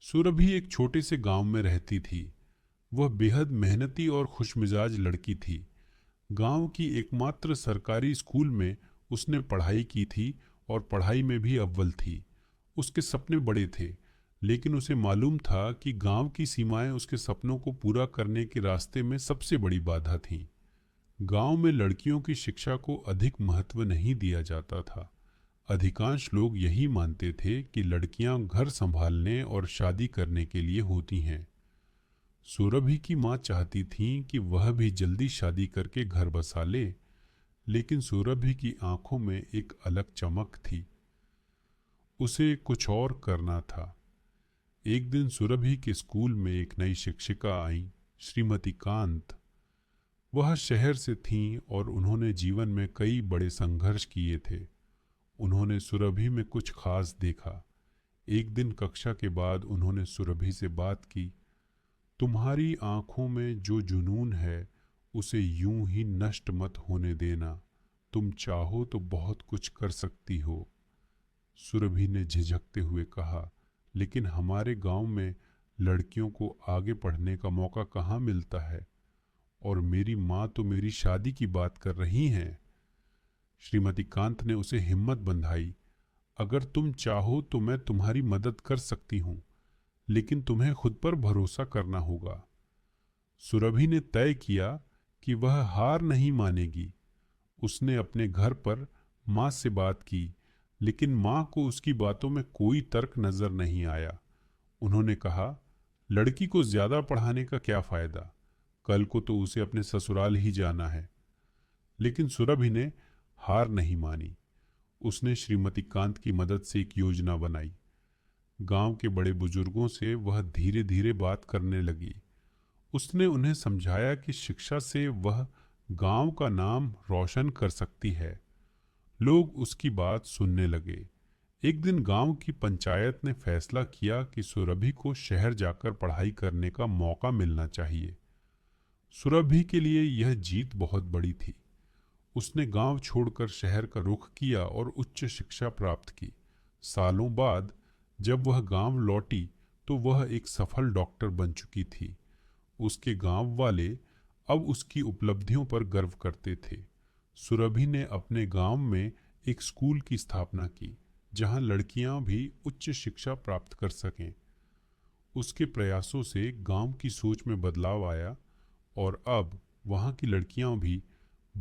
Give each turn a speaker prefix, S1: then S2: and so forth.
S1: सुरभि एक छोटे से गांव में रहती थी। वह बेहद मेहनती और खुशमिजाज लड़की थी। गांव की एकमात्र सरकारी स्कूल में उसने पढ़ाई की थी और पढ़ाई में भी अव्वल थी। उसके सपने बड़े थे, लेकिन उसे मालूम था कि गांव की सीमाएं उसके सपनों को पूरा करने के रास्ते में सबसे बड़ी बाधा थीं। गांव में लड़कियों की शिक्षा को अधिक महत्व नहीं दिया जाता था। अधिकांश लोग यही मानते थे कि लड़कियां घर संभालने और शादी करने के लिए होती हैं। सुरभि की माँ चाहती थीं कि वह भी जल्दी शादी करके घर बसा ले, लेकिन सुरभि की आंखों में एक अलग चमक थी। उसे कुछ और करना था। एक दिन सुरभि के स्कूल में एक नई शिक्षिका आई, श्रीमती कांत। वह शहर से थीं और उन्होंने जीवन में कई बड़े संघर्ष किए थे। उन्होंने सुरभि में कुछ खास देखा। एक दिन कक्षा के बाद उन्होंने सुरभि से बात की। तुम्हारी आंखों में जो जुनून है, उसे यूं ही नष्ट मत होने देना। तुम चाहो तो बहुत कुछ कर सकती हो। सुरभि ने झिझकते हुए कहा, लेकिन हमारे गांव में लड़कियों को आगे पढ़ने का मौका कहाँ मिलता है, और मेरी माँ तो मेरी शादी की बात कर रही हैं। श्रीमती कांत ने उसे हिम्मत बंधाई। अगर तुम चाहो तो मैं तुम्हारी मदद कर सकती हूँ, लेकिन तुम्हें खुद पर भरोसा करना होगा। सुरभि ने तय किया कि वह हार नहीं मानेगी। उसने अपने घर पर माँ से बात की, लेकिन माँ को उसकी बातों में कोई तर्क नजर नहीं आया। उन्होंने कहा, लड़की को ज्यादा पढ़ाने का क्या फायदा, कल को तो उसे अपने ससुराल ही जाना है। लेकिन सुरभि ने हार नहीं मानी। उसने श्रीमती कांत की मदद से एक योजना बनाई। गांव के बड़े बुजुर्गों से वह धीरे धीरे बात करने लगी। उसने उन्हें समझाया कि शिक्षा से वह गांव का नाम रोशन कर सकती है। लोग उसकी बात सुनने लगे। एक दिन गांव की पंचायत ने फैसला किया कि सुरभि को शहर जाकर पढ़ाई करने का मौका मिलना चाहिए। सुरभि के लिए यह जीत बहुत बड़ी थी। उसने गांव छोड़कर शहर का रुख किया और उच्च शिक्षा प्राप्त की। सालों बाद जब वह गांव लौटी तो वह एक सफल डॉक्टर बन चुकी थी। उसके गांव वाले अब उसकी उपलब्धियों पर गर्व करते थे। सुरभि ने अपने गांव में एक स्कूल की स्थापना की, जहां लड़कियां भी उच्च शिक्षा प्राप्त कर सकें। उसके प्रयासों से गांव की सोच में बदलाव आया और अब वहां की लड़कियां भी